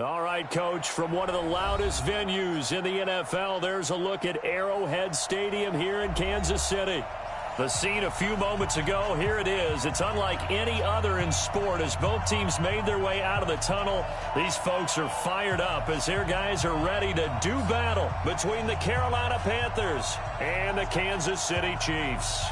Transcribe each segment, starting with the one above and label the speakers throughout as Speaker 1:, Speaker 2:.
Speaker 1: All right, Coach, from one of the loudest venues in the NFL, there's a look at Arrowhead Stadium here in Kansas City. The scene a few moments ago, here it is. It's unlike any other in sport as both teams made their way out of the tunnel. These folks are fired up as their guys are ready to do battle between the Carolina Panthers and the Kansas City Chiefs.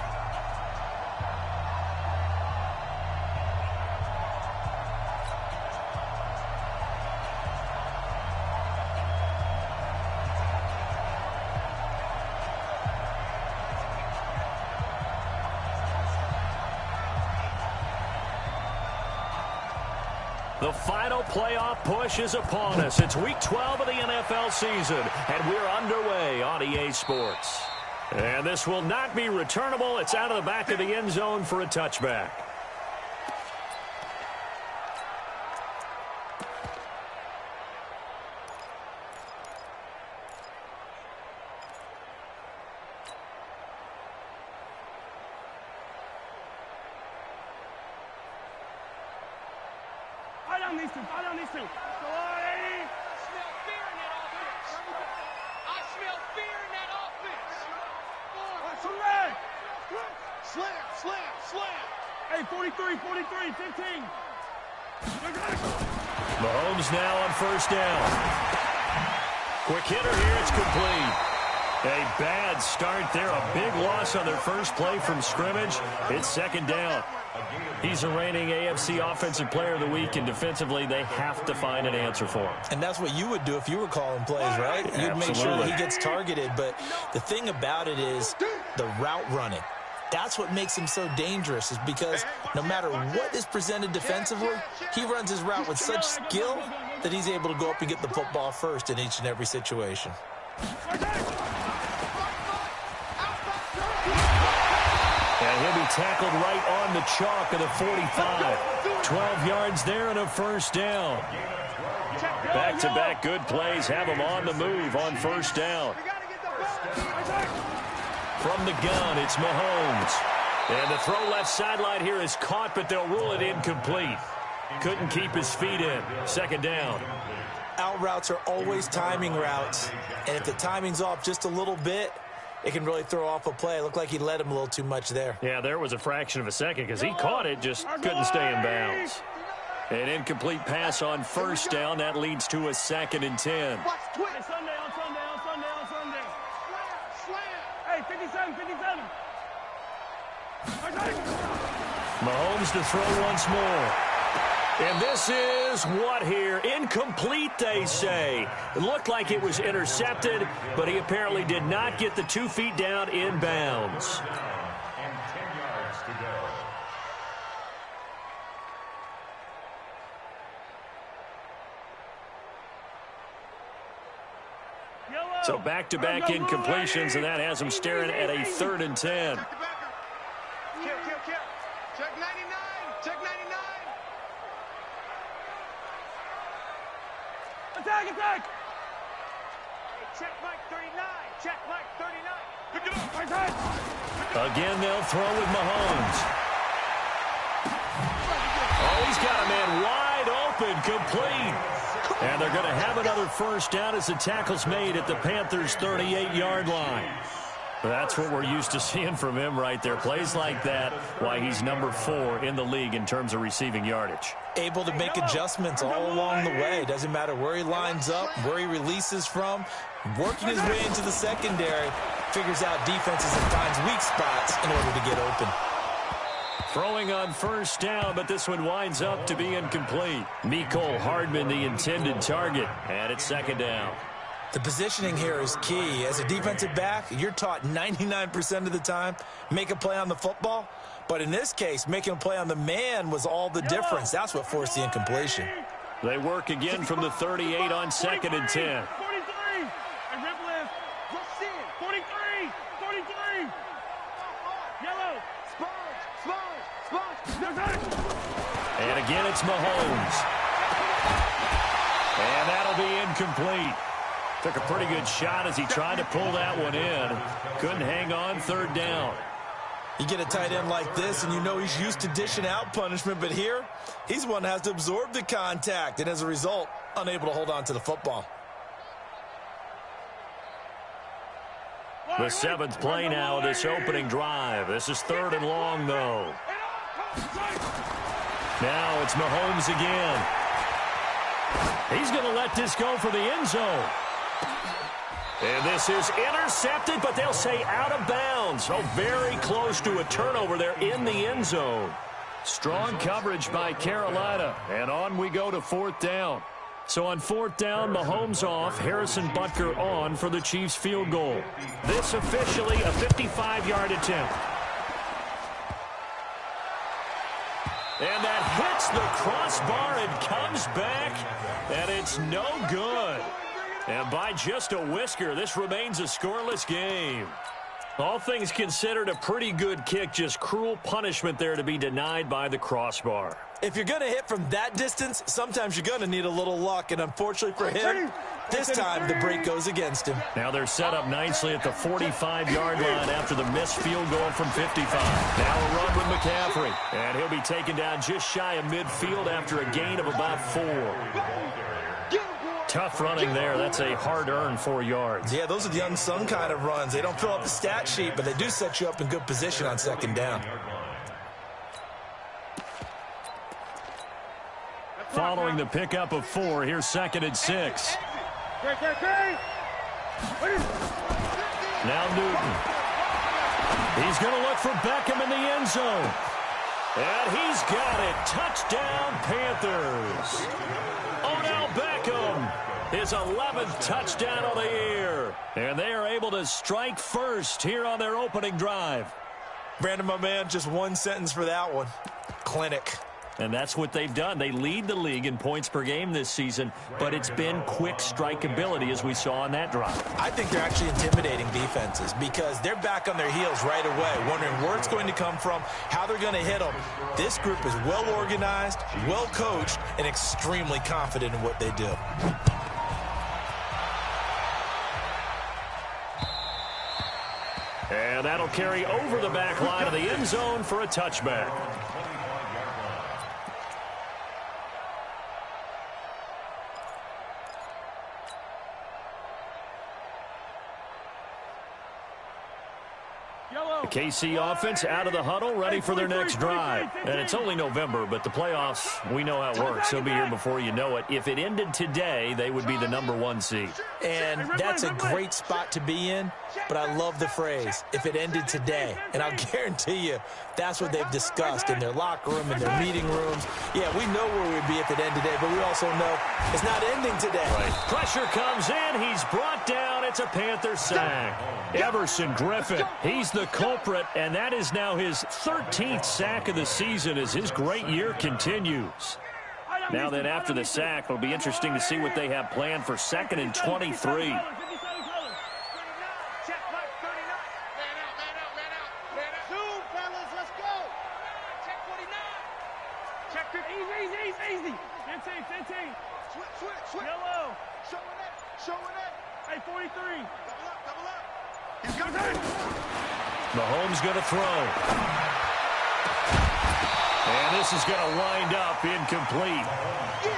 Speaker 1: The final playoff push is upon us. It's Week 12 of the NFL season, and we're underway on EA Sports. And this will not be returnable. It's out of the back of the end zone for a touchback.
Speaker 2: Fall down these two. Go on, 80. I smell fear in that offense. I smell fear in that offense. Slam. Hey, 43, 15.
Speaker 1: Mahomes now on first down. Quick hitter here, it's complete. A bad start there, a big loss on their first play from scrimmage. It's second down. He's a reigning AFC Offensive Player of the Week, and defensively, they have to find an answer for him.
Speaker 3: And that's what you would do if you were calling plays, right? You'd make sure that he gets targeted. But the thing about it is the route running. That's what makes him so dangerous, is because no matter what is presented defensively, he runs his route with such skill that he's able to go up and get the football first in each and every situation.
Speaker 1: And he'll be tackled right on the chalk of the 45. 12 yards there and a first down. Back-to-back good plays have him on the move on first down. From the gun, it's Mahomes. And the throw left sideline here is caught, but they'll rule it incomplete. Couldn't keep his feet in. Second down.
Speaker 3: Out routes are always timing routes. And if the timing's off just a little bit, it can really throw off a play. It looked like he led him a little too much there.
Speaker 1: Yeah, there was a fraction of a second because he caught it, just couldn't stay in bounds. An incomplete pass on first down. That leads to a 2nd and 10.
Speaker 2: On Sunday. Hey, 57.
Speaker 1: Mahomes to throw once more. And this is what here? Incomplete, they say. It looked like it was intercepted, but he apparently did not get the 2 feet down in bounds.
Speaker 4: And 10 yards to go.
Speaker 1: So back-to-back incompletions, and that has him staring at a 3rd and 10.
Speaker 2: Check 99. Attack! Check Mike 39. Pick it up.
Speaker 1: Again, they'll throw with Mahomes. Oh, he's got a man wide open, complete. And they're going to have another first down as the tackle's made at the Panthers' 38-yard line. That's what we're used to seeing from him right there. Plays like that, why he's number 4 in the league in terms of receiving yardage.
Speaker 3: Able to make adjustments all along the way. Doesn't matter where he lines up, where he releases from. Working his way into the secondary, figures out defenses and finds weak spots in order to get open.
Speaker 1: Throwing on first down, but this one winds up to be incomplete. Mecole Hardman, the intended target, and it's second down.
Speaker 3: The positioning here is key. As a defensive back, you're taught 99% of the time, make a play on the football. But in this case, making a play on the man was all the difference. That's what forced the incompletion.
Speaker 1: They work again from the 38 on 2nd and 10.
Speaker 2: 43. And rip left. 43. Yellow. Sponge.
Speaker 1: And again, it's Mahomes. And that'll be incomplete. Took a pretty good shot as he tried to pull that one in. Couldn't hang on, 3rd down.
Speaker 3: You get a tight end like this, and you know he's used to dishing out punishment, but here, he's the one that has to absorb the contact, and as a result, unable to hold on to the football.
Speaker 1: The 7th play now of this opening drive. This is 3rd and long, though. Now it's Mahomes again. He's going to let this go for the end zone. And this is intercepted, but they'll say out of bounds. So very close to a turnover there in the end zone. Strong coverage by Carolina. And on we go to 4th down. So on 4th down, Mahomes off, Harrison Butker on for the Chiefs field goal. This officially a 55-yard attempt. And that hits the crossbar and comes back, and it's no good. And by just a whisker, this remains a scoreless game. All things considered, a pretty good kick, just cruel punishment there to be denied by the crossbar.
Speaker 3: If you're going to hit from that distance, sometimes you're going to need a little luck, and unfortunately for him, this time the break goes against him.
Speaker 1: Now they're set up nicely at the 45-yard line after the missed field goal from 55. Now a run with McCaffrey, and he'll be taken down just shy of midfield after a gain of about 4. Tough running there. That's a hard-earned 4 yards.
Speaker 3: Yeah, those are the unsung kind of runs. They don't fill up the stat sheet, but they do set you up in good position on 2nd down.
Speaker 1: Following the pickup of 4, here's 2nd and 6. Now Newton. He's going to look for Beckham in the end zone. And he's got it. Touchdown, Panthers. Odell Beckham, his 11th touchdown of the year. And they are able to strike first here on their opening drive.
Speaker 3: Brandon, my man, just one sentence for that one. Clinic.
Speaker 1: And that's what they've done. They lead the league in points per game this season, but it's been quick strikeability as we saw on that drive.
Speaker 3: I think they're actually intimidating defenses because they're back on their heels right away, wondering where it's going to come from, how they're going to hit them. This group is well organized, well coached, and extremely confident in what they do.
Speaker 1: And that'll carry over the back line of the end zone for a touchback. The KC offense out of the huddle, ready for their next drive. And it's only November, but the playoffs, we know how it works. They'll be here before you know it. If it ended today, they would be the #1 seed.
Speaker 3: And that's a great spot to be in, but I love the phrase, if it ended today. And I'll guarantee you, that's what they've discussed in their locker room, in their meeting rooms. Yeah, we know where we'd be if it ended today, but we also know it's not ending today.
Speaker 1: Right. Pressure comes in. He's brought down. It's a Panther sack. Everson Griffin, he's the culprit, and that is now his 13th sack of the season as his great year continues. Now then, after the sack, it'll be interesting to see what they have planned for 2nd and 23.
Speaker 2: Easy. 15. Switch. Yellow. Showing it. Hey, 43. Double up. He's got it.
Speaker 1: Mahomes going to throw. And this is going to wind up incomplete.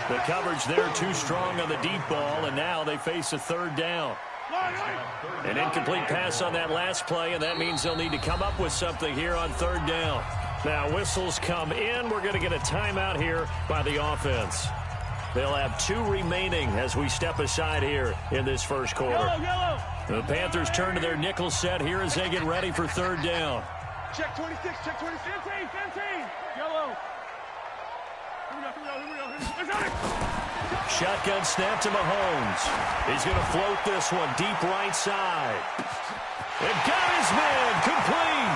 Speaker 1: The coverage there too strong on the deep ball, and now they face a 3rd down. An incomplete pass on that last play, and that means they'll need to come up with something here on 3rd down. Now whistles come in. We're going to get a timeout here by the offense. They'll have 2 remaining as we step aside here in this first quarter.
Speaker 2: Yellow.
Speaker 1: The Panthers turn to their nickel set here as they get ready for 3rd down.
Speaker 2: Check 26. 15. Yellow. Here we go.
Speaker 1: Shotgun snap to Mahomes. He's going to float this one deep right side. And got his man complete.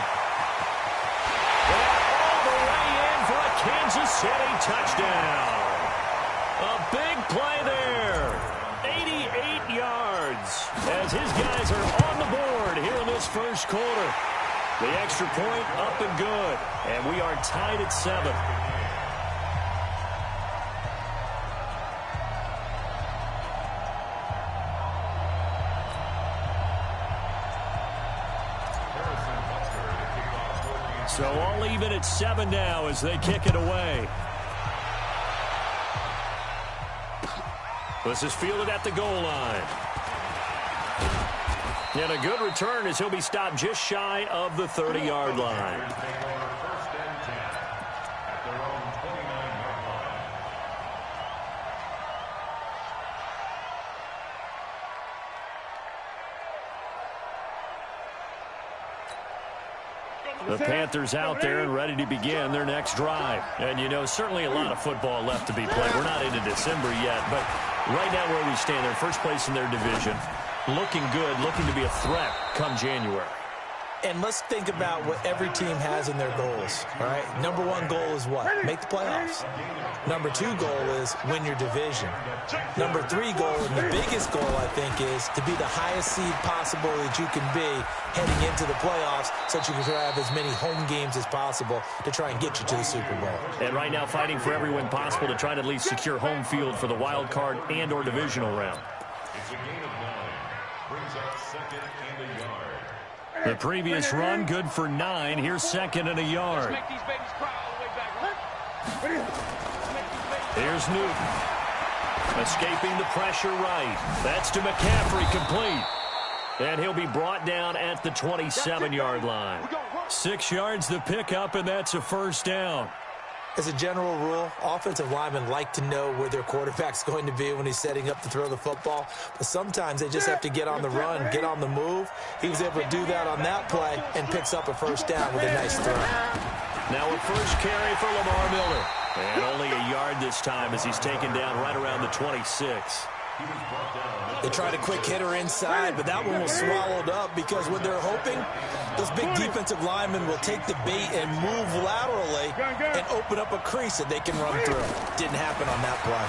Speaker 1: And all the way in for a Kansas City touchdown. A big play there. 88 yards as his guys are on the board here in this first quarter. The extra point up and good. And we are tied at 7. So all even at 7 now as they kick it away. This is fielded at the goal line. And a good return as he'll be stopped just shy of the 30-yard line. The Panthers out there and ready to begin their next drive. And, you know, certainly a lot of football left to be played. We're not into December yet, but right now where we stand, they're first place in their division. Looking good, looking to be a threat come January.
Speaker 3: And let's think about what every team has in their goals, all right? Number one goal is what? Make the playoffs. Number two goal is win your division. Number three goal, and the biggest goal, I think, is to be the highest seed possible that you can be heading into the playoffs so that you can have as many home games as possible to try and get you to the Super Bowl.
Speaker 1: And right now fighting for every win possible to try to at least secure home field for the wild card and or divisional round.
Speaker 4: It's a gain of 9. Brings up second and a yard.
Speaker 1: The previous run, good for 9. Here's second and a yard. Here's Newton. Escaping the pressure right. That's to McCaffrey, complete. And he'll be brought down at the 27-yard line. 6 yards the pickup, and that's a first down.
Speaker 3: As a general rule, offensive linemen like to know where their quarterback's going to be when he's setting up to throw the football. But sometimes they just have to get on the run, get on the move. He was able to do that on that play and picks up a first down with a nice throw.
Speaker 1: Now a first carry for Lamar Miller. And only a yard this time as he's taken down right around the 26.
Speaker 3: They tried a quick hitter inside, but that one was swallowed up because what they're hoping, those big defensive linemen will take the bait and move laterally and open up a crease that they can run through. Didn't happen on that play.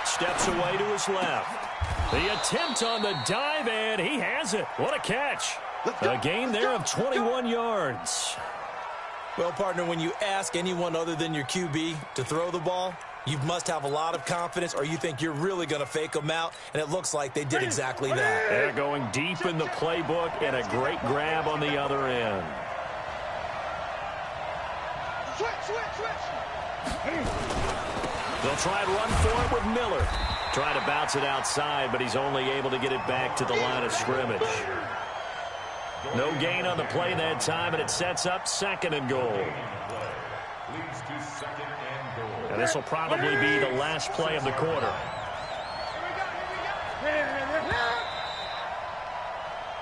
Speaker 1: Steps away to his left. The attempt on the dive, and he has it. What a catch. A gain there of 21 yards.
Speaker 3: Well, partner, when you ask anyone other than your QB to throw the ball, you must have a lot of confidence or you think you're really going to fake them out, and it looks like they did exactly that.
Speaker 1: They're going deep in the playbook and a great grab on the other end. They'll try and run for it with Miller. Trying to bounce it outside, but he's only able to get it back to the line of scrimmage. No gain on the play that time, and it sets up second and goal. And this will probably be the last play of the quarter.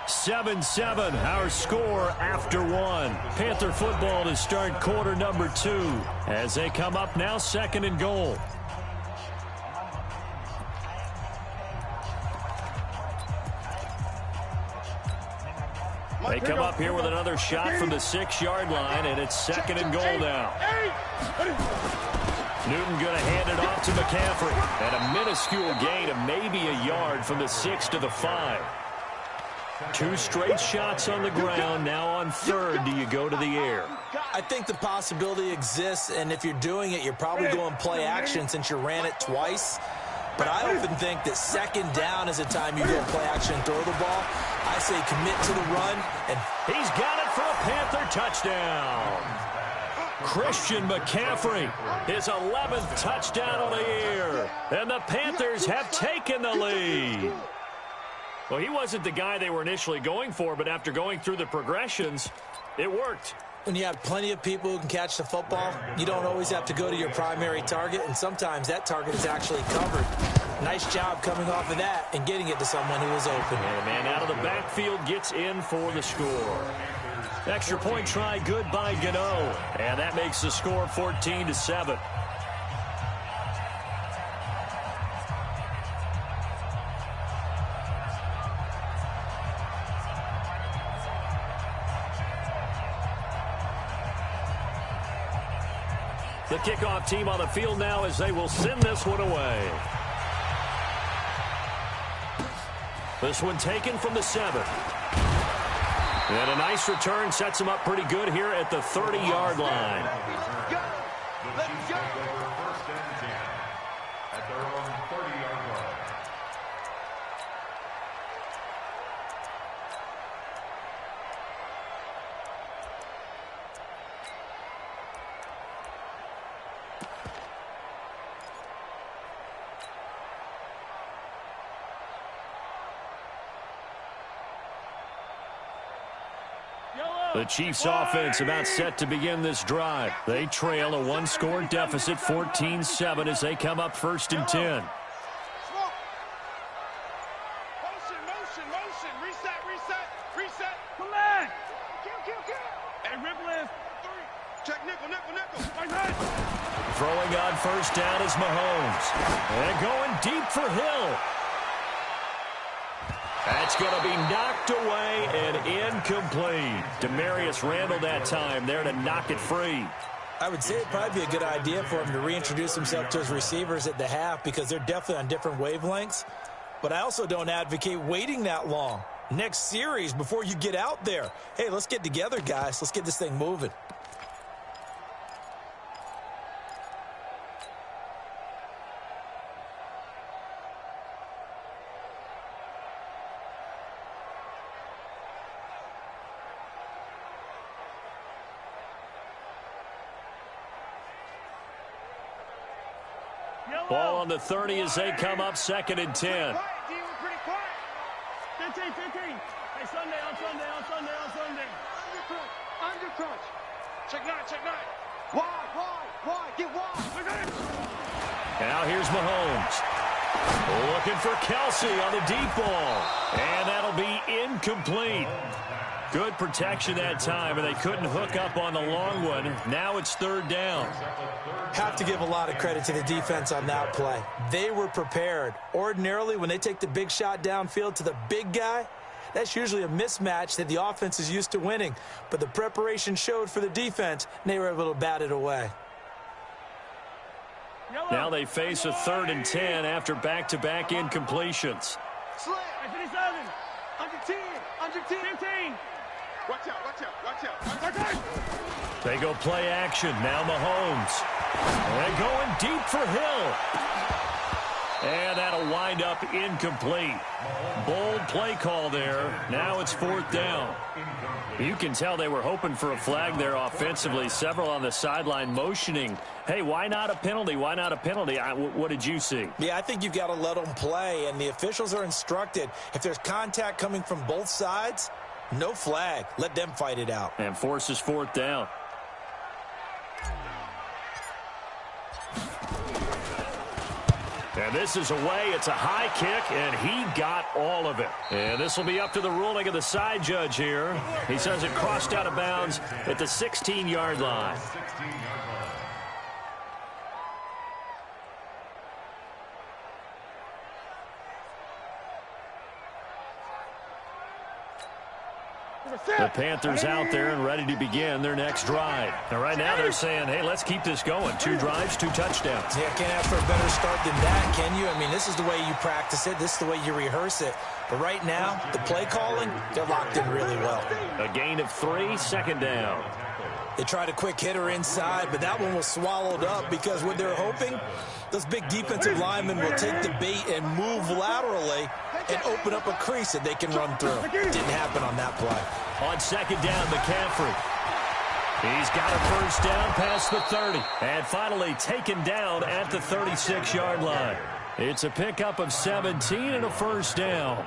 Speaker 1: 7-7, our score after one. Panther football to start quarter number 2 as they come up now second and goal. They come up here with another shot from the 6-yard line, and it's second and goal now. Newton going to hand it off to McCaffrey. And a minuscule gain of maybe a yard from the 6 to the 5. 2 straight shots on the ground. Now on third, do you go to the air?
Speaker 3: I think the possibility exists, and if you're doing it, you're probably going play action since you ran it twice. But I often think that second down is a time you go play action and throw the ball. I say commit to the run. And
Speaker 1: he's got it for a Panther touchdown. Christian McCaffrey, his 11th touchdown of the year. And the Panthers have taken the lead. Well, he wasn't the guy they were initially going for, but after going through the progressions, it worked.
Speaker 3: When you have plenty of people who can catch the football, you don't always have to go to your primary target, and sometimes that target is actually covered. Nice job coming off of that and getting it to someone who was open.
Speaker 1: And a man out of the backfield gets in for the score. Extra point try, good by Gano. And that makes the score 14-7. The kickoff team on the field now as they will send this one away. This one taken from the 7. And a nice return sets him up pretty good here at the 30-yard line.
Speaker 4: Let's go. First and 10 at their own 30-yard line.
Speaker 1: The Chiefs offense about set to begin this drive. They trail a one-score deficit, 14-7, as they come up 1st and 10.
Speaker 2: Motion. Reset. Come back. Kill. Hey, rip lift. 3. Check nickel.
Speaker 1: Throwing on 1st down is Mahomes. And going deep for Hill. That's going to be knocked away and incomplete. Demarius Randall that time there to knock it free.
Speaker 3: I would say it'd probably be a good idea for him to reintroduce himself to his receivers at the half because they're definitely on different wavelengths. But I also don't advocate waiting that long. Next series before you get out there. Hey, let's get together, guys. Let's get this thing moving.
Speaker 1: Ball on the 30 as they come up 2nd and 10.
Speaker 2: 15. Hey, Sunday. Under crunch. Check nine. Wide. Get wide.
Speaker 1: Now here's Mahomes. Looking for Kelsey on the deep ball. And that'll be incomplete. Good protection that time, and they couldn't hook up on the long one. Now it's 3rd down.
Speaker 3: Have to give a lot of credit to the defense on that play. They were prepared. Ordinarily, when they take the big shot downfield to the big guy, that's usually a mismatch that the offense is used to winning. But the preparation showed for the defense, and they were able to bat it away.
Speaker 1: Now they face a 3rd and 10 after back-to-back incompletions.
Speaker 2: Slant. 57. Under 10. 15. Watch out.
Speaker 1: They go play action. Now Mahomes. And going deep for Hill. And that'll wind up incomplete. Bold play call there. Now it's 4th down. You can tell they were hoping for a flag there offensively. Several on the sideline motioning. Hey, why not a penalty? Why not a penalty? What did you see?
Speaker 3: Yeah, I think you've got to let them play, and the officials are instructed. If there's contact coming from both sides, no flag. Let them fight it out.
Speaker 1: And forces 4th down. And this is away. It's a high kick, and he got all of it. And this will be up to the ruling of the side judge here. He says it crossed out of bounds at the 16-yard line. The Panthers out there and ready to begin their next drive. Now, right now they're saying, hey, let's keep this going. 2 drives, 2 touchdowns.
Speaker 3: Yeah, can't ask for a better start than that, can you? I mean, this is the way you practice it. This is the way you rehearse it. But right now, the play calling, they're locked in really well.
Speaker 1: A gain of 3, 2nd down.
Speaker 3: They tried a quick hitter inside, but that one was swallowed up because what they're hoping, those big defensive linemen will take the bait and move laterally and open up a crease that they can run through. Didn't happen on that play.
Speaker 1: On 2nd down, McCaffrey. He's got a 1st down past the 30. And finally taken down at the 36-yard line. It's a pickup of 17 and a 1st down.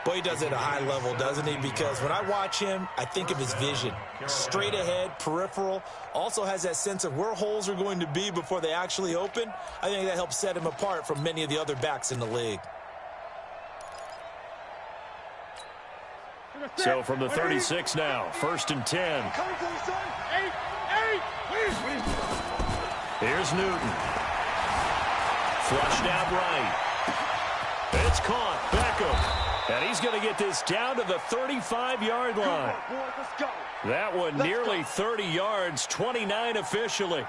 Speaker 3: Boy, he does it at a high level, doesn't he? Because when I watch him, I think of his vision. Straight ahead, peripheral. Also has that sense of where holes are going to be before they actually open. I think that helps set him apart from many of the other backs in the league.
Speaker 1: So from the 36 now, 1st and 10. Here's Newton. Flushed out right. It's caught. Beckham. And he's going to get this down to the 35-yard line. That one nearly 30 yards, 29 officially.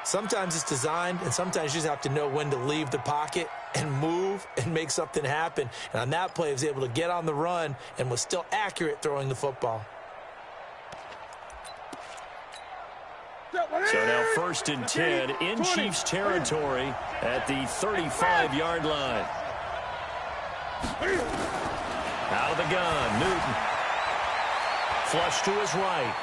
Speaker 3: Sometimes it's designed, and sometimes you just have to know when to leave the pocket and move and make something happen. And on that play, he was able to get on the run and was still accurate throwing the football.
Speaker 1: So now 1st and 10 in Chiefs territory at the 35-yard line. Out of the gun, Newton. Flush to his right.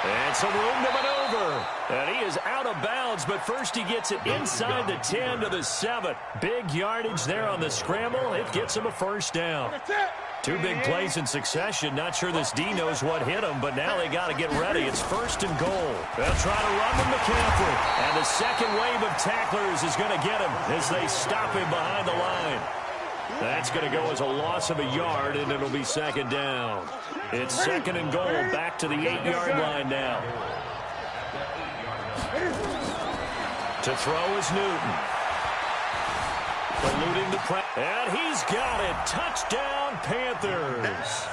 Speaker 1: And some room to maneuver. And he is out of bounds, but first he gets it inside the 10 to the 7. Big yardage there on the scramble. It gets him a 1st down. Two big plays in succession. Not sure this D knows what hit him, but now they got to get ready. It's 1st and goal. They'll try to run with McCaffrey. And the second wave of tacklers is going to get him as they stop him behind the line. That's going to go as a loss of a yard, and it'll be 2nd down. It's 2nd and goal, back to the 8-yard line now. To throw is Newton. Eluding the press. And he's got it. Touchdown, Panthers.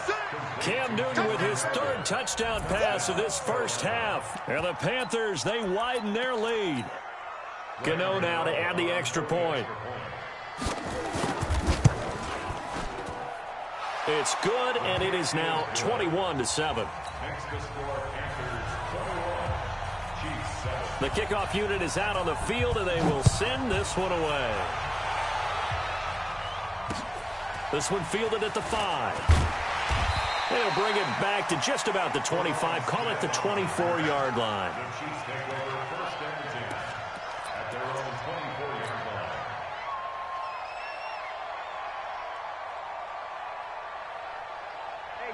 Speaker 1: Cam Newton with his 3rd touchdown pass of this first half. And the Panthers, they widen their lead. Gano now to add the extra point. It's good, and it is now 21-7. The kickoff unit is out on the field, and they will send this one away. This one fielded at the 5. They'll bring it back to just about the 25. Call it the 24-yard line.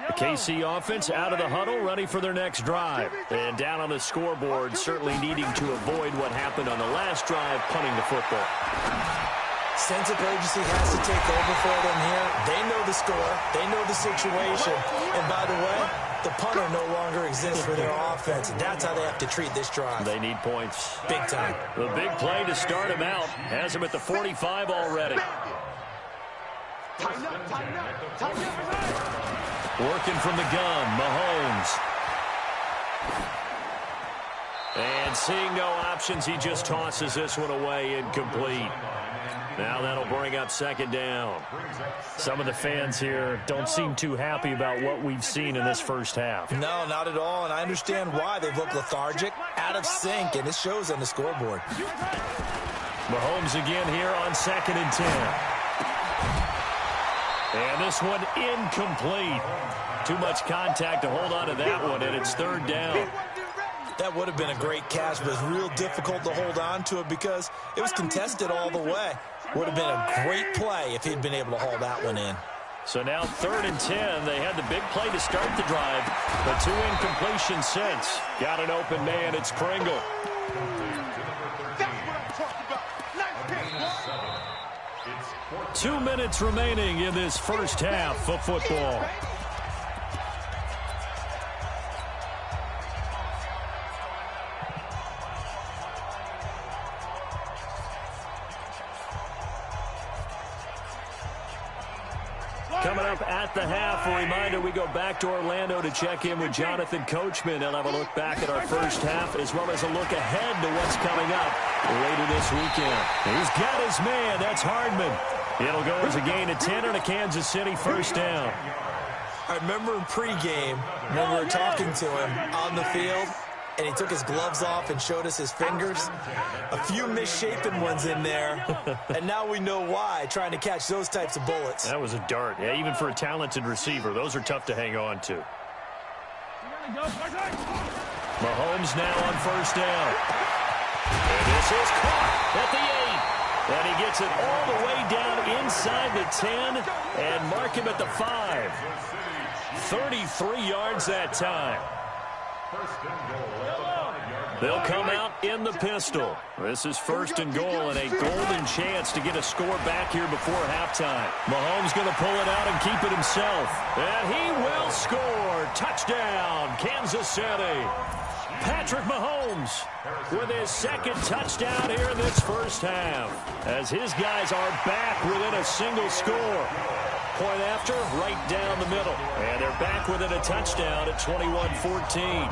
Speaker 1: The KC offense out of the huddle, ready for their next drive. And down on the scoreboard, certainly needing to avoid what happened on the last drive, punting the football.
Speaker 3: Sense of urgency has to take over for them here. They know the score. They know the situation. And by the way, the punter no longer exists for their offense. And that's how they have to treat this drive.
Speaker 1: They need points.
Speaker 3: Big time.
Speaker 1: The big play to start him out. Has him at the 45 already. Working from the gun, Mahomes. And seeing no options, he just tosses this one away, incomplete. Now that'll bring up 2nd down. Some of the fans here don't seem too happy about what we've seen in this first half.
Speaker 3: No, not at all, and I understand why. They've looked lethargic, out of sync, and it shows on the scoreboard.
Speaker 1: Mahomes again here on 2nd and 10. And this one incomplete. Too much contact to hold on to that one, and it's 3rd down.
Speaker 3: That would have been a great catch, but it's real difficult to hold on to it because it was contested all the way. Would have been a great play if he'd been able to haul that one in.
Speaker 1: So now 3rd and 10. They had the big play to start the drive, but 2 incompletions since. Got an open man. It's Pringle.
Speaker 2: That's what I'm talking about. Nice pick.
Speaker 1: 2 minutes remaining in this first half of football. Coming up at the half, a reminder, we go back to Orlando to check in with Jonathan Coachman. He'll have a look back at our first half as well as a look ahead to what's coming up later this weekend. He's got his man. That's Hardman. It'll go as a gain of 10 and a Kansas City 1st down.
Speaker 3: I remember in pregame when we were talking to him on the field, and he took his gloves off and showed us his fingers. A few misshapen ones in there, and now we know why, trying to catch those types of bullets.
Speaker 1: That was a dart. Yeah, even for a talented receiver, those are tough to hang on to. Mahomes now on 1st down. And this is caught at the 8. And he gets it all the way down inside the 10 and mark him at the 5. 33 yards that time. They'll come out in the pistol. This is 1st and goal and a golden chance to get a score back here before halftime. Mahomes going to pull it out and keep it himself. And he will score. Touchdown, Kansas City. Patrick Mahomes with his 2nd touchdown here in this first half. As his guys are back within a single score. Point after, right down the middle. And they're back within a touchdown at 21-14.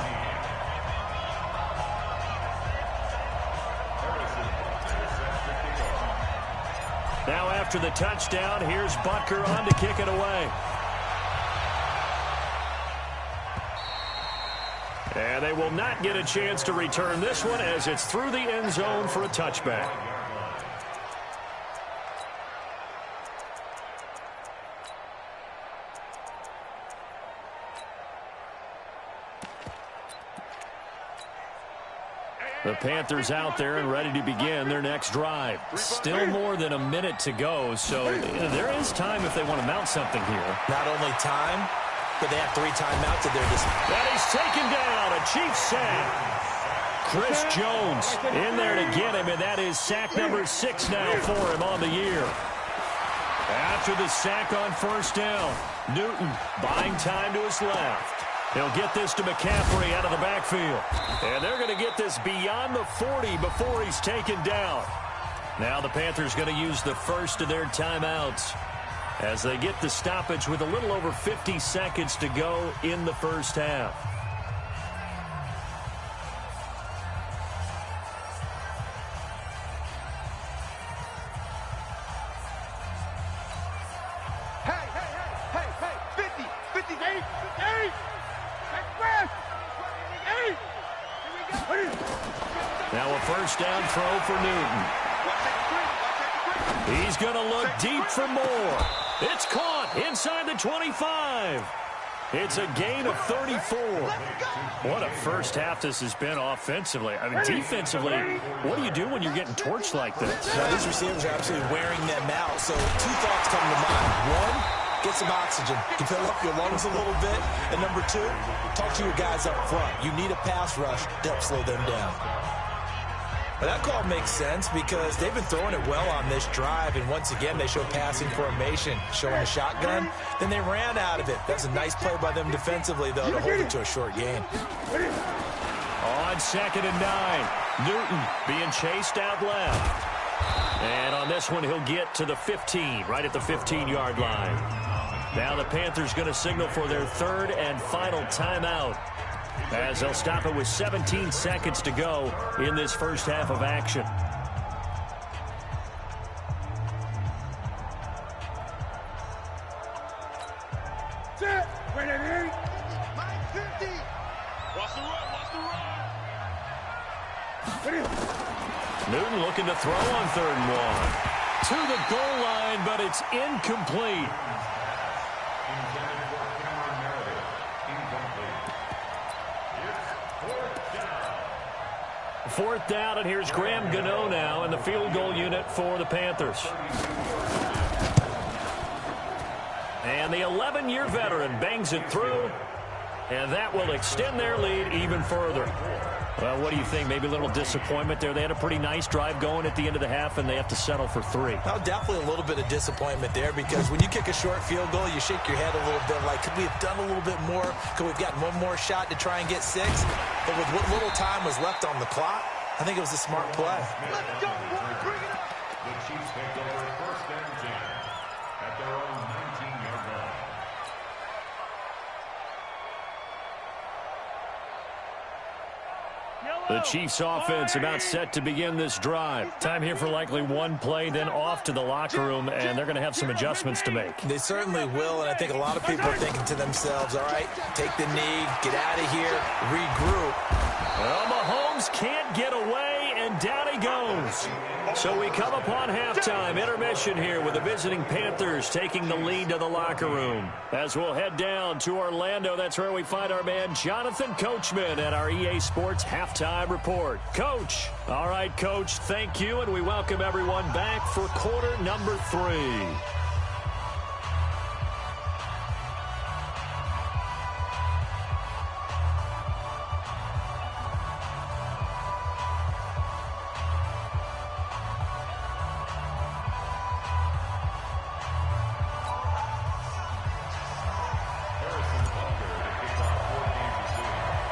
Speaker 1: Now after the touchdown, here's Butker on to kick it away. And they will not get a chance to return this one as it's through the end zone for a touchback. The Panthers out there and ready to begin their next drive. Still more than a minute to go, so there is time if they want to mount something here.
Speaker 3: Not only time, but they have 3 timeouts at their disposal.
Speaker 1: That is taken down, a Chiefs sack. Chris Jones in there to get him, and that is sack number 6 now for him on the year. After the sack on first down, Newton buying time to his left. He'll get this to McCaffrey out of the backfield. And they're going to get this beyond the 40 before he's taken down. Now the Panthers going to use the first of their timeouts as they get the stoppage with a little over 50 seconds to go in the first half. Now a first down throw for Newton. He's going to look deep for more. It's caught inside the 25. It's a gain of 34. What a first half this has been offensively. I mean, defensively, what do you do when you're getting torched like this?
Speaker 3: Now, these receivers are absolutely wearing them out. So 2 thoughts come to mind. 1, get some oxygen. You fill up your lungs a little bit. And number 2, talk to your guys up front. You need a pass rush to help slow them down. But that call makes sense because they've been throwing it well on this drive, and once again they show passing formation, showing a shotgun. Then they ran out of it. That's a nice play by them defensively, though, to hold it to a short gain.
Speaker 1: On 2nd and 9, Newton being chased out left. And on this one, he'll get to the 15, right at the 15-yard line. Now the Panthers going to signal for their 3rd and final timeout, as they'll stop it with 17 seconds to go in this first half of action. Newton looking to throw on 3rd and 1. To the goal line, but it's incomplete. 4th down, and here's Graham Gano now in the field goal unit for the Panthers. And the 11-year veteran bangs it through, and that will extend their lead even further. Well, what do you think? Maybe a little disappointment there. They had a pretty nice drive going at the end of the half, and they have to settle for 3.
Speaker 3: Well, definitely a little bit of disappointment there, because when you kick a short field goal, you shake your head a little bit like, could we have done a little bit more? Could we have gotten one more shot to try and get 6? But with what little time was left on the clock, I think it was a smart play.
Speaker 2: Let's go, boy. Bring it up.
Speaker 4: The Chiefs take over 1st and 10 at their own 19-yard line.
Speaker 1: The Chiefs offense about set to begin this drive. Time here for likely one play, then off to the locker room, and they're going to have some adjustments to make.
Speaker 3: They certainly will, and I think a lot of people are thinking to themselves, all right, take the knee, get out of here, regroup.
Speaker 1: Well, Mahomes can't get away, and down he goes. So we come upon halftime intermission here with the visiting Panthers taking the lead to the locker room. As we'll head down to Orlando, that's where we find our man Jonathan Coachman at our EA Sports Halftime Report. Coach. All right, Coach, thank you, and we welcome everyone back for quarter number 3.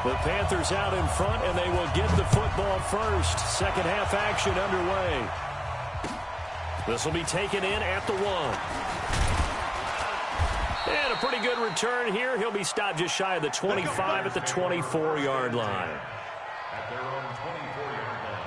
Speaker 1: The Panthers out in front, and they will get the football first. Second half action underway. This will be taken in at the 1. And a pretty good return here. He'll be stopped just shy of the 25 at the 24-yard line.
Speaker 4: At their own 24-yard line.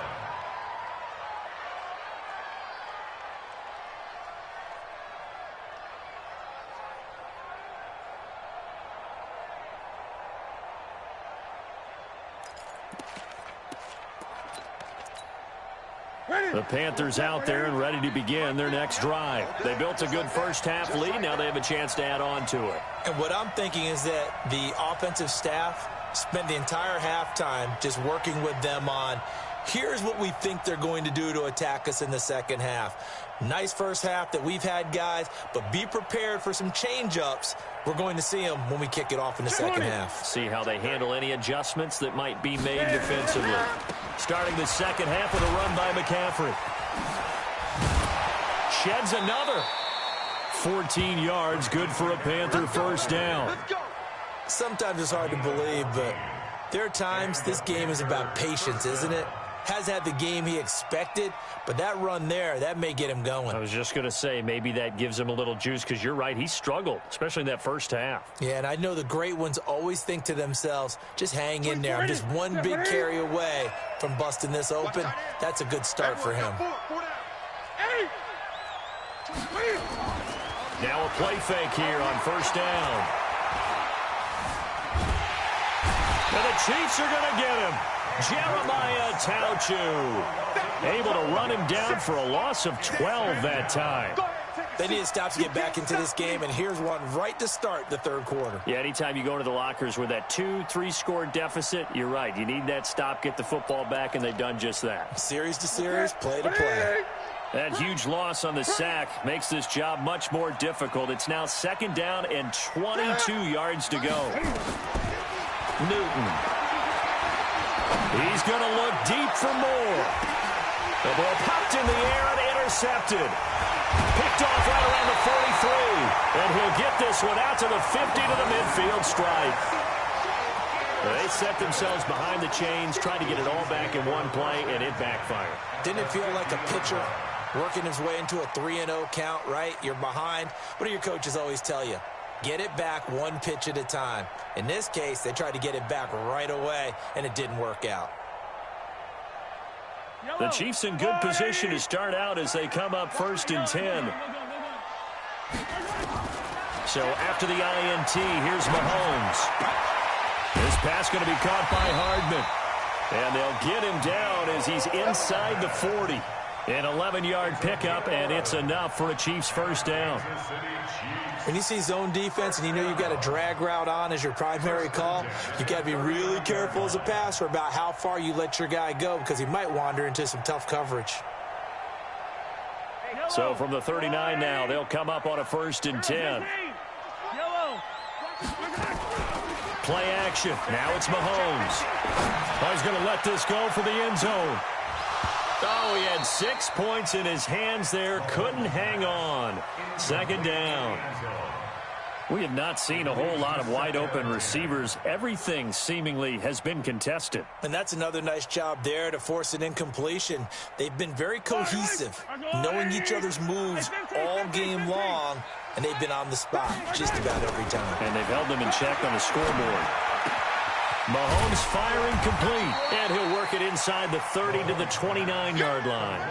Speaker 1: The Panthers out there and ready to begin their next drive. They built a good first half lead. Now they have a chance to add on to it.
Speaker 3: And what I'm thinking is that the offensive staff spent the entire halftime just working with them on Here's what we think they're going to do to attack us in the second half. Nice first half that we've had, guys, but be prepared for some change-ups. We're going to see them when we kick it off in the second half.
Speaker 1: See how they handle any adjustments that might be made defensively. Starting the second half with a run by McCaffrey. Sheds another. 14 yards, good for a Panther first down.
Speaker 3: Sometimes it's hard to believe, but there are times this game is about patience, isn't it? Has had the game he expected, but that run there, that may get him going.
Speaker 1: I was just going to say, maybe that gives him a little juice, because you're right, he struggled, especially in that first half.
Speaker 3: Yeah, and I know the great ones always think to themselves, just hang in there. I'm just one big carry away from busting this open. That's a good start for him.
Speaker 1: Now a play fake here on first down. And the Chiefs are going to get him. Jeremiah Tauchu able to run him down for a loss of 12 that time.
Speaker 3: They need to stop to get back into this game, and here's one right to start the third quarter.
Speaker 1: Yeah, anytime you go into the lockers with that 2-3 score deficit, you're right. You need that stop, get the football back, and they've done just that.
Speaker 3: Series to series, play to play.
Speaker 1: That huge loss on the sack makes this job much more difficult. It's now second down and 22 yards to go. Newton. He's going to look deep for more. The ball popped in the air and intercepted. Picked off right around the 43. And he'll get this one out to the 50 to the midfield stripe. They set themselves behind the chains, trying to get it all back in one play, and it backfired.
Speaker 3: Didn't it feel like a pitcher working his way into a 3-0 count, right? You're behind. What do your coaches always tell you? Get it back one pitch at a time. In this case, they tried to get it back right away, and it didn't work out.
Speaker 1: The Chiefs in good position to start out as they come up first and 10. So after the INT, here's Mahomes. This pass going to be caught by Hardman. And they'll get him down as he's inside the 40. An 11-yard pickup, and it's enough for a Chiefs first down.
Speaker 3: When you see zone defense and you know you've got a drag route on as your primary call, you've got to be really careful as a passer about how far you let your guy go, because he might wander into some tough coverage.
Speaker 1: So from the 39 now, they'll come up on a first and 10. Play action. Now it's Mahomes. He's going to let this go for the end zone. Oh, he had 6 points in his hands there. Couldn't hang on. Second down. We have not seen a whole lot of wide-open receivers. Everything seemingly has been contested.
Speaker 3: And that's another nice job there to force an incompletion. They've been very cohesive, knowing each other's moves all game long, and they've been on the spot just about every time.
Speaker 1: And they've held them in check on the scoreboard. Mahomes firing complete, and he'll work it inside the 30 to the 29-yard line.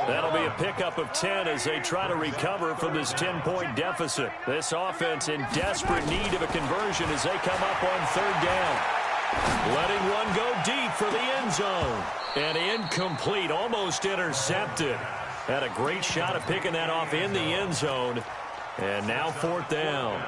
Speaker 1: That'll be a pickup of 10 as they try to recover from this 10-point deficit. This offense in desperate need of a conversion as they come up on third down. Letting one go deep for the end zone. And incomplete, almost intercepted. Had a great shot at picking that off in the end zone. And now fourth down.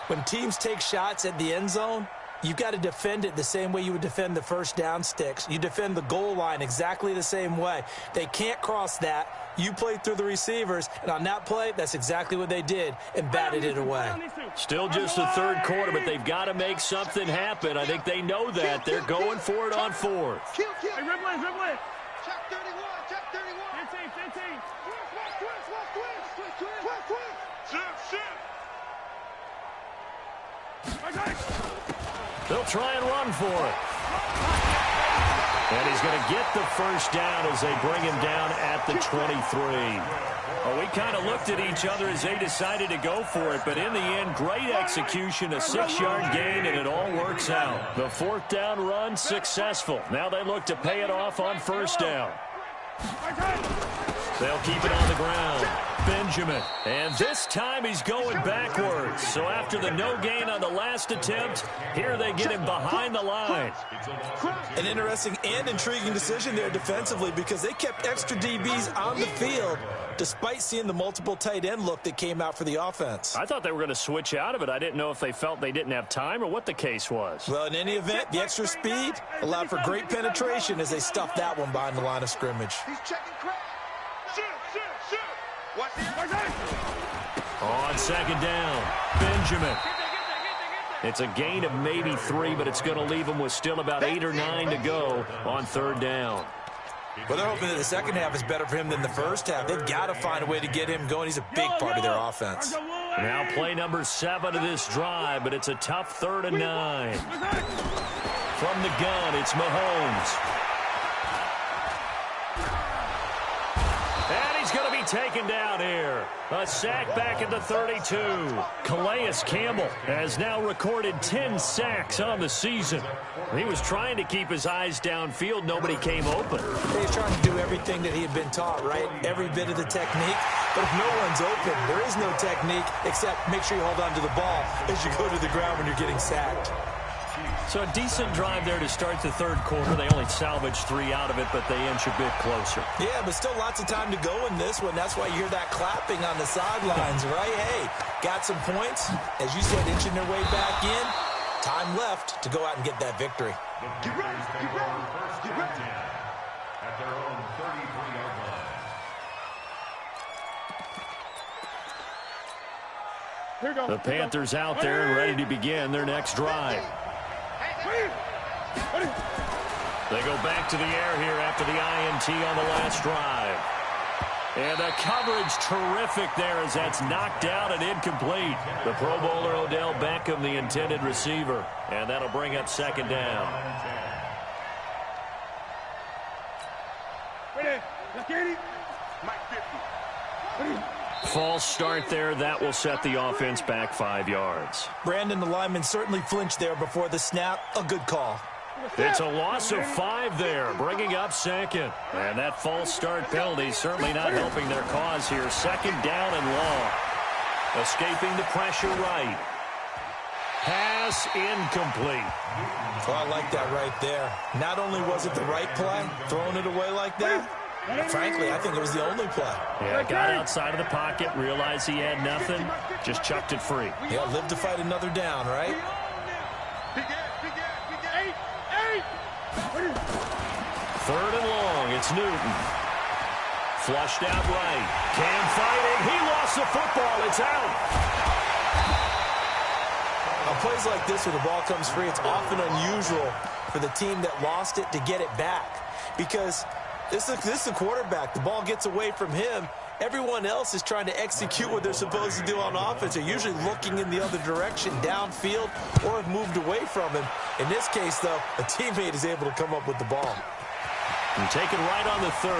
Speaker 3: When teams take shots at the end zone, you've got to defend it the same way you would defend the first down sticks. You defend the goal line exactly the same way. They can't cross that. You play through the receivers, and on that play, that's exactly what they did and batted it away.
Speaker 1: Still just the third quarter, but they've got to make something happen. I think they know that. They're going for it on fourth.
Speaker 2: Hey, Ripley. Check 31, check 31. 15.
Speaker 1: They'll try and run for it. And he's going to get the first down as they bring him down at the 23. Well, we kind of looked at each other as they decided to go for it, but in the end, great execution, a 6-yard gain, and it all works out. The fourth down run successful. Now they look to pay it off on first down. They'll keep it on the ground. Benjamin. And this time he's going backwards. So after the no gain on the last attempt, here they get him behind the line.
Speaker 3: An interesting and intriguing decision there defensively because they kept extra DBs on the field despite seeing the multiple tight end look that came out for the offense.
Speaker 1: I thought they were going to switch out of it. I didn't know if they felt they didn't have time or what the case was.
Speaker 3: Well, in any event, the extra speed allowed for great penetration as they stuffed that one behind the line of scrimmage.
Speaker 2: He's checking crack. Shoot. Watch this.
Speaker 1: On second down, Benjamin. It's a gain of maybe 3, but it's going to leave them with still about 8 or 9 to go on third down.
Speaker 3: Well, they're hoping that the second half is better for him than the first half. They've got to find a way to get him going. He's a big part of their offense.
Speaker 1: Now play number 7 of this drive, but it's a tough 3rd and 9. From the gun, it's Mahomes. And he's going to be taken down here. A sack back at the 32. Calais Campbell has now recorded 10 sacks on the season. He was trying to keep his eyes downfield. Nobody came open.
Speaker 3: He's trying to do everything that he had been taught, right? Every bit of the technique. But if no one's open, there is no technique except make sure you hold on to the ball as you go to the ground when you're getting sacked.
Speaker 1: So a decent drive there to start the third quarter. They only salvaged 3 out of it, but they inch a bit closer.
Speaker 3: Yeah, but still lots of time to go in this one. That's why you hear that clapping on the sidelines, right? Hey, got some points. As you said, inching their way back in. Time left to go out and get that victory.
Speaker 2: Get ready.
Speaker 4: At their own 33-yard line.
Speaker 2: Here we go.
Speaker 1: The Panthers out there and ready to begin their next drive. They go back to the air here after the INT on the last drive. And the coverage terrific there as that's knocked down and incomplete. The Pro Bowler Odell Beckham, the intended receiver. And that'll bring up second down. False start there. That will set the offense back 5 yards.
Speaker 3: Brandon, the lineman, certainly flinched there before the snap. A good call.
Speaker 1: It's a loss of 5 there, bringing up second. And that false start penalty certainly not helping their cause here. Second down and long. Escaping the pressure right. Pass incomplete.
Speaker 3: Well, I like that right there. Not only was it the right play, throwing it away like that, frankly, I think it was the only play.
Speaker 1: Yeah, got outside of the pocket, realized he had nothing, just chucked it free.
Speaker 3: Yeah, live to fight another down, right?
Speaker 1: Third and long, it's Newton. Flushed out right. Cam fighting. He lost the football. It's out.
Speaker 3: On plays like this where the ball comes free, it's often unusual for the team that lost it to get it back. Because this is the quarterback. The ball gets away from him. Everyone else is trying to execute what they're supposed to do on offense. They're usually looking in the other direction, downfield, or have moved away from him. In this case, though, a teammate is able to come up with the ball.
Speaker 1: And take it right on the 30.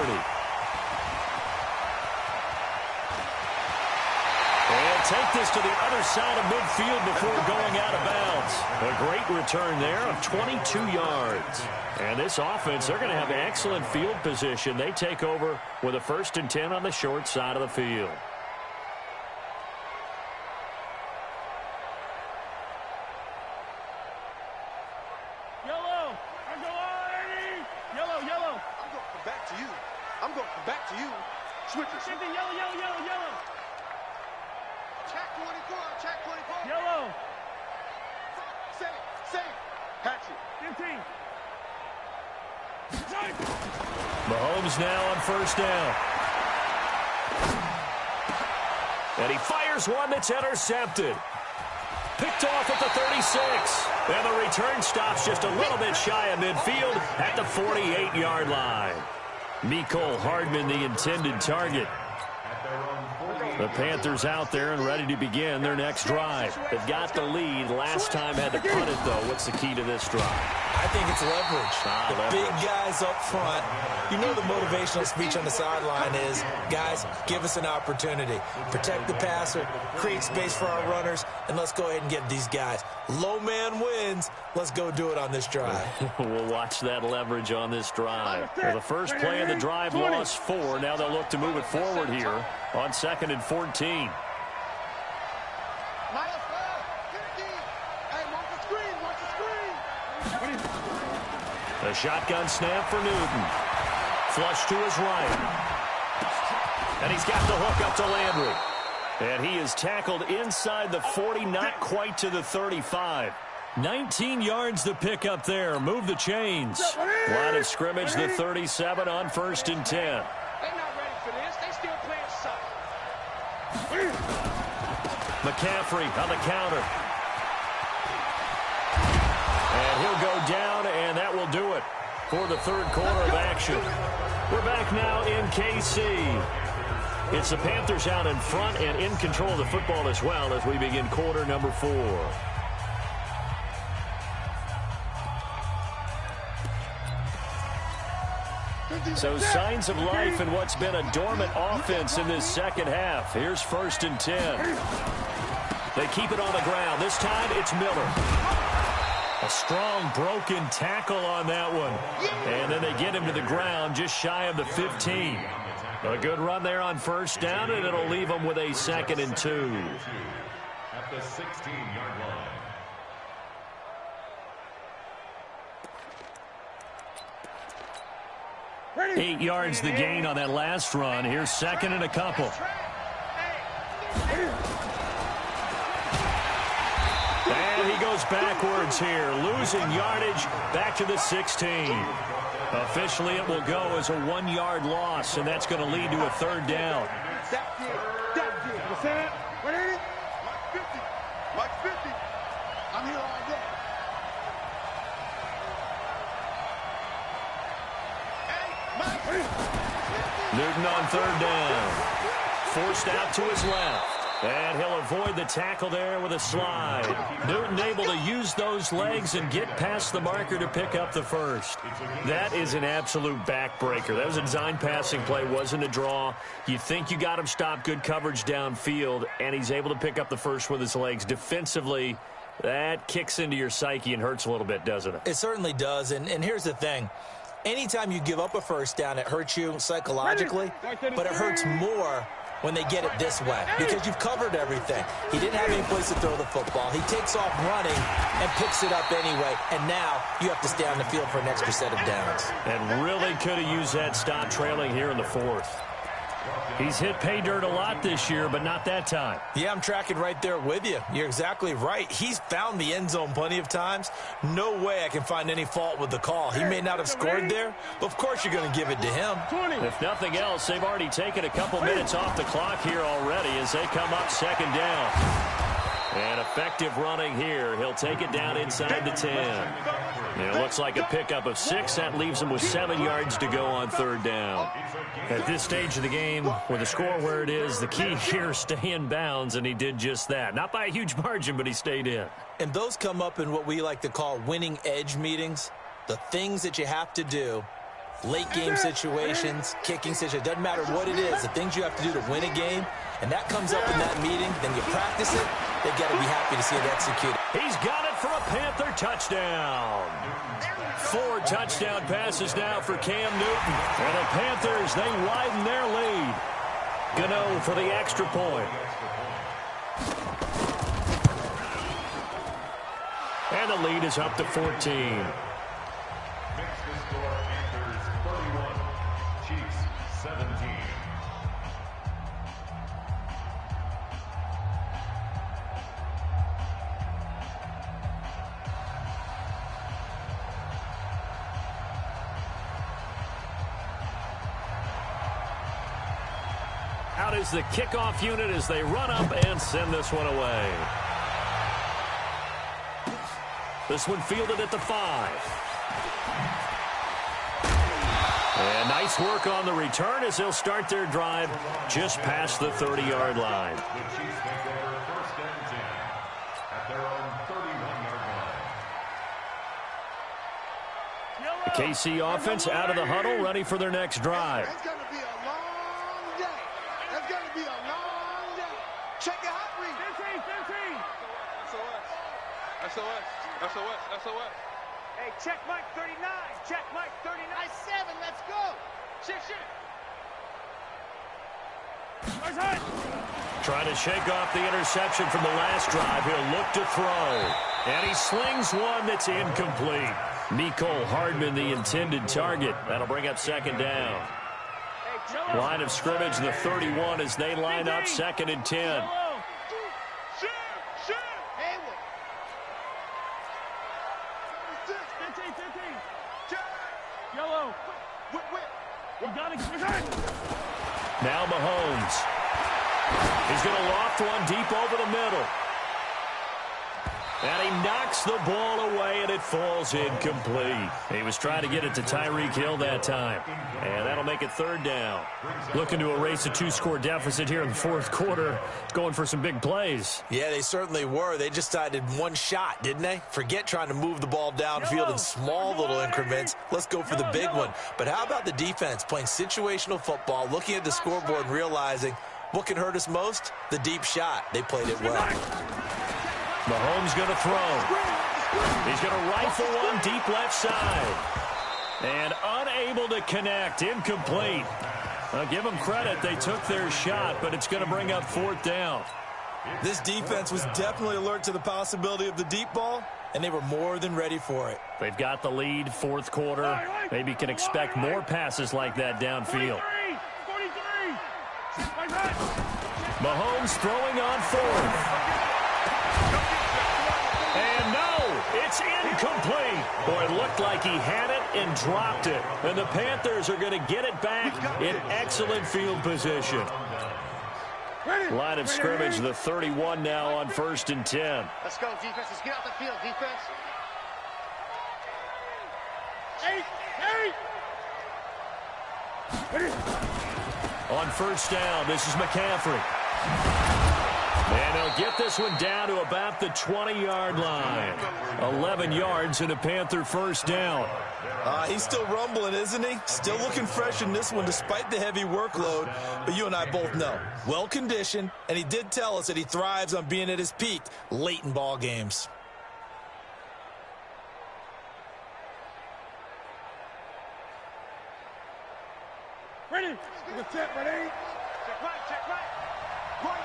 Speaker 1: And take this to the other side of midfield before going out of bounds. A great return there of 22 yards. And this offense, they're going to have excellent field position. They take over with a 1st and 10 on the short side of the field.
Speaker 2: Yellow. I'm going back to you. Switchers. Yellow. Check 24. Yellow. Save. Hatchet. 15.
Speaker 1: Mahomes now on 1st down. And he fires one that's intercepted. Picked off at the 36. And the return stops just a little bit shy of midfield at the 48-yard line. Mecole Hardman, the intended target. The Panthers out there and ready to begin their next drive. They've got the lead. Last time had to punt it, though. What's the key to this drive?
Speaker 3: I think it's leverage. The big guys up front. You know the motivational speech on the sideline is, guys, give us an opportunity. Protect the passer, create space for our runners, and let's go ahead and get these guys. Low man wins. Let's go do it on this drive.
Speaker 1: We'll watch that leverage on this drive. Well, the first play of the drive lost 4. Now they'll look to move it forward here on 2nd and 14. The shotgun snap for Newton. Flush to his right. And he's got the hook up to Landry. And he is tackled inside the 40, not quite to the 35. 19 yards to pick up there. Move the chains. Line of scrimmage, the 37 on 1st and 10.
Speaker 2: They're not ready for this. They still playing soft.
Speaker 1: McCaffrey on the counter. And he'll go down, and that will do it for the third quarter of action. We're back now in KC. It's the Panthers out in front and in control of the football as well as we begin quarter number 4. So signs of life in what's been a dormant offense in this second half. Here's 1st and 10. They keep it on the ground. This time it's Miller. A strong broken tackle on that one. And then they get him to the ground just shy of the 15. A good run there on 1st down, and it'll leave them with a 2nd and 2.
Speaker 4: At the 16-yard line.
Speaker 1: Ready. 8 yards the gain on that last run. Here's 2nd and a couple. And he goes backwards here, losing yardage back to the 16. Officially, it will go as a 1-yard loss, and that's going to lead to a 3rd down.
Speaker 2: Mike 50. I'm here all day.
Speaker 1: Newton on 3rd down. Forced out to his left. And he'll avoid the tackle there with a slide. Newton able to use those legs and get past the marker to pick up the 1st. That is an absolute backbreaker. That was a design passing play, wasn't a draw. You think you got him stopped, good coverage downfield, and he's able to pick up the 1st with his legs. Defensively, that kicks into your psyche and hurts a little bit, doesn't it?
Speaker 3: It certainly does, and here's the thing. Anytime you give up a 1st down, it hurts you psychologically, but it hurts more when they get it this way because you've covered everything. He didn't have any place to throw the football. He takes off running and picks it up anyway, and now you have to stay on the field for an extra set of downs.
Speaker 1: And really could have used that stop trailing here in the 4th. He's hit pay dirt a lot this year, but not that time.
Speaker 3: Yeah, I'm tracking right there with you. You're exactly right. He's found the end zone plenty of times. No way I can find any fault with the call. He may not have scored there, but of course you're going to give it to him.
Speaker 1: If nothing else, they've already taken a couple minutes off the clock here already as they come up 2nd down. And effective running here. He'll take it down inside the 10. And it looks like a pickup of 6. That leaves him with 7 yards to go on 3rd down. At this stage of the game, with the score where it is, the key here is stay in bounds, and he did just that. Not by a huge margin, but he stayed in.
Speaker 3: And those come up in what we like to call winning edge meetings. The things that you have to do, late game situations, kicking situations, doesn't matter what it is, the things you have to do to win a game, and that comes up in that meeting, then you practice it, they've got to be happy to see it executed.
Speaker 1: He's got it for a Panther touchdown. 4 touchdown passes now for Cam Newton. And the Panthers, they widen their lead. Gano for the extra point. And the lead is up to 14.
Speaker 4: Makes the score Panthers 31, Chiefs 17.
Speaker 1: Out is the kickoff unit as they run up and send this one away. This one fielded at the 5. And nice work on the return as they'll start their drive just past the 30-yard line.
Speaker 4: The Chiefs take over 1st and 10 at their own 31-yard line.
Speaker 1: The KC offense out of the huddle, ready for their next drive.
Speaker 2: It's going to be a long day. It's going to be a long day. Check your hot read. 15. SOS. Hey, check Mike 39. Check Mike 39. 7. Let's go. Shit.
Speaker 1: Trying to shake off the interception from the last drive. He'll look to throw. And he slings one that's incomplete. Mecole Hardman, the intended target. That'll bring up second down. Line of scrimmage, the 31, as they line up 2nd and 10. Now Mahomes. He's going to loft one deep over the middle. And he knocks the ball away, and it falls incomplete. He was trying to get it to Tyreek Hill that time. And that'll make it 3rd down. Looking to erase a 2-score deficit here in the 4th quarter. Going for some big plays.
Speaker 3: Yeah, they certainly were. They just decided one shot, didn't they? Forget trying to move the ball downfield in small little increments. Let's go for the big one. But how about the defense playing situational football, looking at the scoreboard and realizing what can hurt us most? The deep shot. They played it well.
Speaker 1: Mahomes going to throw. He's going to rifle one deep left side. And unable to connect. Incomplete. I'll give them credit. They took their shot, but it's going to bring up 4th down.
Speaker 3: This defense was definitely alert to the possibility of the deep ball, and they were more than ready for it.
Speaker 1: They've got the lead, 4th quarter. Maybe can expect more passes like that downfield.
Speaker 2: 43.
Speaker 1: Mahomes throwing on 4th. And no, it's incomplete. Boy, it looked like he had it and dropped it. And the Panthers are going to get it back in excellent field position. Line of scrimmage, the 31 now on 1st and 10.
Speaker 5: Let's go, defense. Let's get out the field, defense.
Speaker 2: 8.
Speaker 1: On 1st down, this is McCaffrey. And they'll get this one down to about the 20-yard line. 11 yards and a Panther 1st down.
Speaker 3: He's still rumbling, isn't he? Still looking fresh in this one despite the heavy workload. But you and I both know, well-conditioned, and he did tell us that he thrives on being at his peak late in ball games.
Speaker 2: Ready? Ready? Check right. Check right. Right.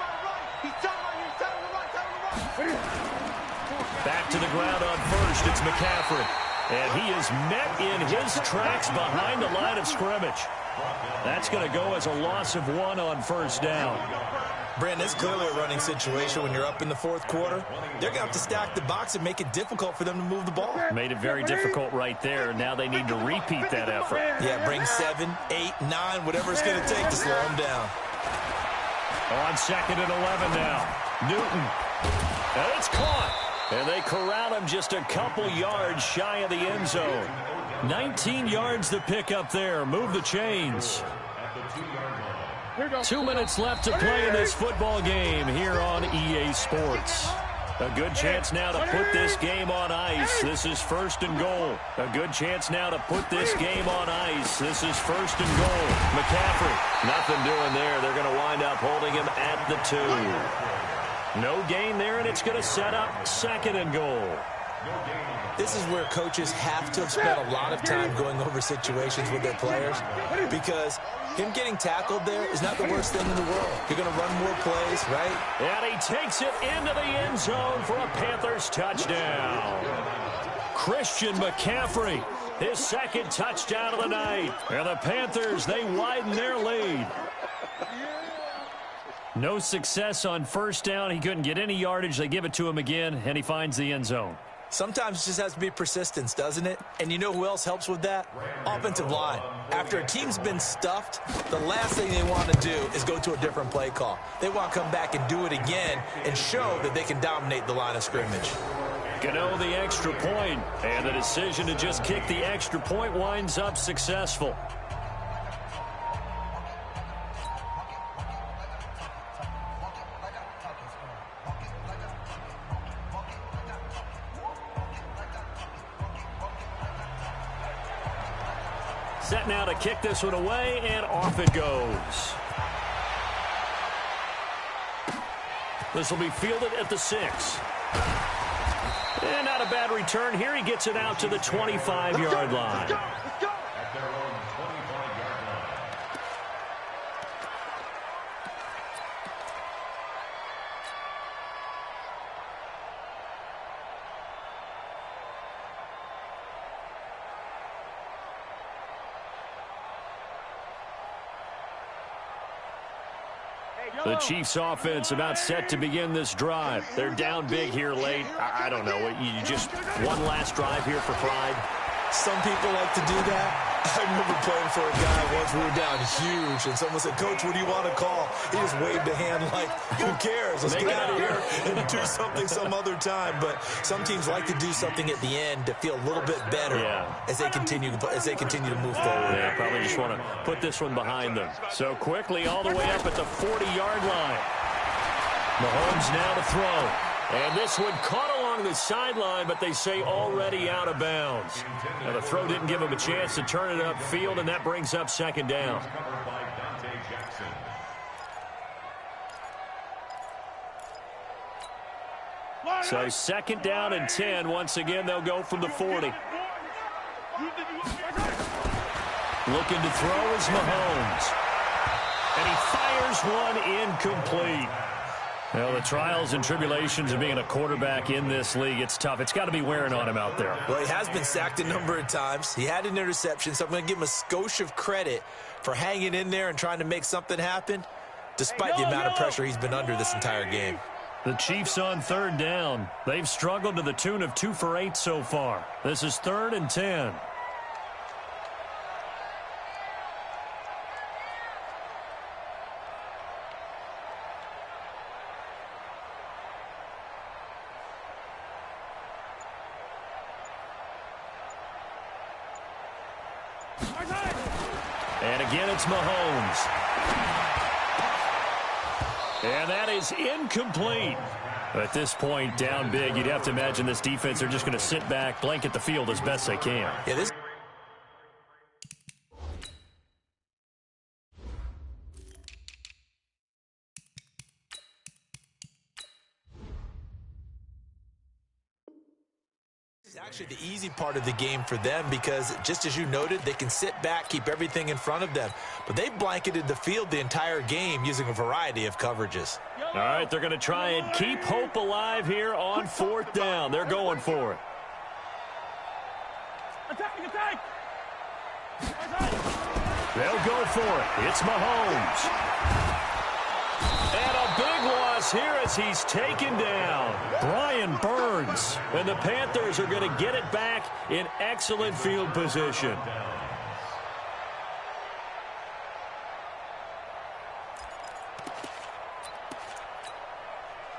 Speaker 2: He's telling the right. Ready?
Speaker 1: Back to the ground on 1st. It's McCaffrey. And he is met in his tracks behind the line of scrimmage. That's going to go as a loss of 1 on 1st down.
Speaker 3: Brandon, it's clearly a running situation when you're up in the 4th quarter. They're going to have to stack the box and make it difficult for them to move the ball.
Speaker 1: Made it very difficult right there. Now they need to repeat that effort.
Speaker 3: Yeah, bring 7, 8, 9, whatever it's going to take to slow them down.
Speaker 1: On 2nd and 11 now. Newton. And it's caught. And they corral him just a couple yards shy of the end zone. 19 yards to pick up there. Move the chains. 2 minutes left to play in this football game here on EA Sports. A good chance now to put this game on ice. This is 1st and goal. A good chance now to put this game on ice. This is 1st and goal. McCaffrey, nothing doing there. They're going to wind up holding him at the 2. No gain there, and it's going to set up 2nd and goal.
Speaker 3: This is where coaches have to have spent a lot of time going over situations with their players, because him getting tackled there is not the worst thing in the world. You're going to run more plays, right?
Speaker 1: And he takes it into the end zone for a Panthers touchdown. Christian McCaffrey, his 2nd touchdown of the night. And the Panthers, they widen their lead. No success on 1st down. He couldn't get any yardage. They give it to him again, and he finds the end zone.
Speaker 3: Sometimes it just has to be persistence, doesn't it? And you know who else helps with that? Offensive line. After a team's been stuffed, the last thing they want to do is go to a different play call. They want to come back and do it again and show that they can dominate the line of scrimmage.
Speaker 1: Gano the extra point, and the decision to just kick the extra point winds up successful. Set now to kick this one away, and off it goes. This will be fielded at the 6. And not a bad return here. He gets it out to the 25-yard line. The Chiefs offense about set to begin this drive. They're down big here late. I don't know. You just one last drive here for pride.
Speaker 3: Some people like to do that. I remember playing for a guy once. We were down huge, and someone said, "Coach, what do you want to call?" He just waved a hand like, "Who cares? Let's get out of here and do something some other time." But some teams like to do something at the end to feel a little bit better as they continue to move forward.
Speaker 1: Yeah, probably just want to put this one behind them. So quickly all the way up at the 40-yard line. Mahomes now to throw. And this one caught along the sideline, but they say already out of bounds. Now, the throw didn't give him a chance to turn it upfield, and that brings up second down. So second down and 10. Once again, they'll go from the 40. Looking to throw is Mahomes. And he fires one incomplete. Well, the trials and tribulations of being a quarterback in this league, it's tough. It's got to be wearing on him out there.
Speaker 3: Well, he has been sacked a number of times. He had an interception, so I'm going to give him a skosh of credit for hanging in there and trying to make something happen, despite the amount of pressure he's been under this entire game.
Speaker 1: The Chiefs on third down. They've struggled to the tune of 2 for 8 so far. This is 3rd and 10. And again, it's Mahomes. And that is incomplete. At this point, down big, you'd have to imagine this defense, they're just going to sit back, blanket the field as best they can.
Speaker 3: Yeah, this is actually the easy part of the game for them because, just as you noted, they can sit back, keep everything in front of them. But they blanketed the field the entire game using a variety of coverages.
Speaker 1: All right, they're going to try and keep hope alive here on 4th down. They're going for it.
Speaker 2: Attack!
Speaker 1: They'll go for it. It's Mahomes. And a big loss here as he's taken down. Brian Burns. And the Panthers are going to get it back in excellent field position.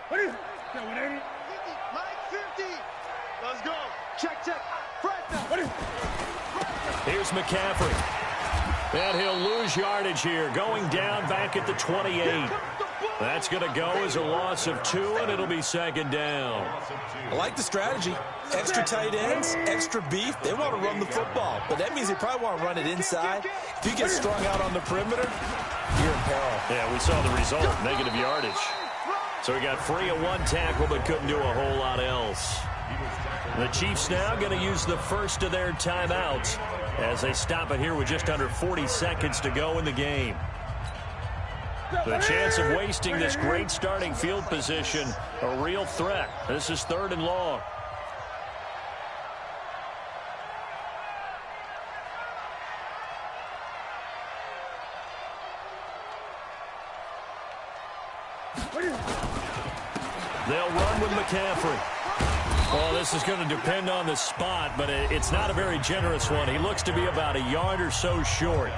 Speaker 2: What is it? 180. 50. Let's go. Check. What is it?
Speaker 1: Here's McCaffrey. And he'll lose yardage here, going down back at the 28. That's going to go as a loss of 2, and it'll be second down.
Speaker 3: I like the strategy. Extra tight ends, extra beef. They want to run the football, but that means they probably want to run it inside. If you get strung out on the perimeter, you're in peril.
Speaker 1: Yeah, we saw the result, negative yardage. So he got free of 1 tackle, but couldn't do a whole lot else. The Chiefs now going to use the first of their timeouts as they stop it here with just under 40 seconds to go in the game. The chance of wasting this great starting field position, a real threat. This is 3rd and long. They'll run with McCaffrey. Well, this is going to depend on the spot, but it's not a very generous one. He looks to be about a yard or so short.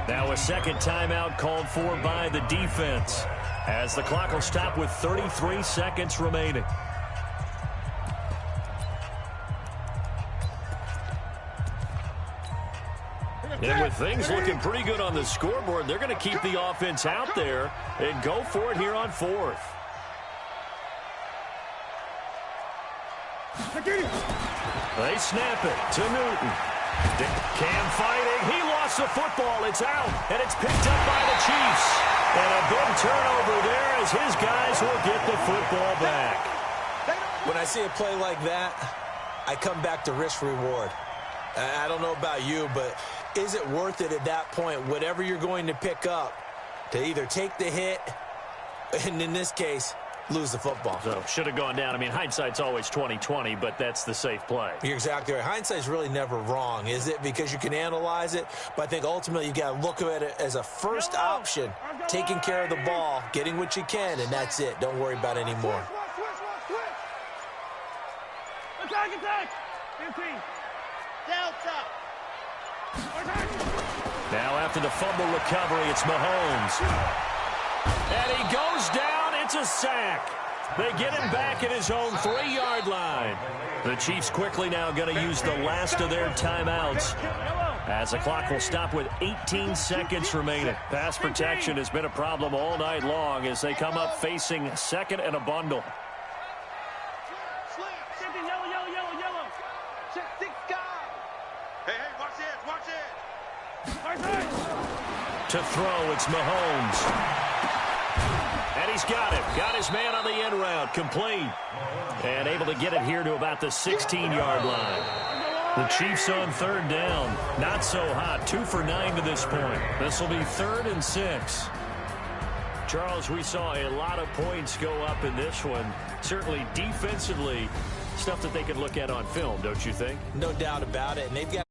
Speaker 1: Now a second timeout called for by the defense as the clock will stop with 33 seconds remaining. And with things looking pretty good on the scoreboard, they're going to keep the offense out there and go for it here on 4th. They snap it to Newton. Cam fighting. He lost the football. It's out, and it's picked up by the Chiefs. And a big turnover there as his guys will get the football back.
Speaker 3: When I see a play like that, I come back to risk-reward. I don't know about you, but is it worth it at that point, whatever you're going to pick up, to either take the hit, and in this case, lose the football?
Speaker 1: So should have gone down. I mean, hindsight's always 20/20, but that's the safe play.
Speaker 3: You're exactly right. Hindsight's really never wrong, is it? Because you can analyze it, but I think ultimately you got to look at it as a first option taking care of the ball, getting what you can, and that's it. Don't worry about any more.
Speaker 2: Attack! 15. Delta.
Speaker 1: Now after the fumble recovery, it's Mahomes. And he goes down. It's a sack. They get him back at his own 3-yard line. The Chiefs quickly now going to use the last of their timeouts, as the clock will stop with 18 seconds remaining. Pass protection has been a problem all night long as they come up facing second and a bundle.
Speaker 2: Yellow. Check 6 guys. Hey, watch it.
Speaker 1: To throw, it's Mahomes. And he's got it. Got his man on the end route. Complete. And able to get it here to about the 16-yard line. The Chiefs on 3rd down. Not so hot. 2 for 9 to this point. This will be 3rd and 6. Charles, we saw a lot of points go up in this one. Certainly defensively, stuff that they can look at on film, don't you think?
Speaker 3: No doubt about it. And they've got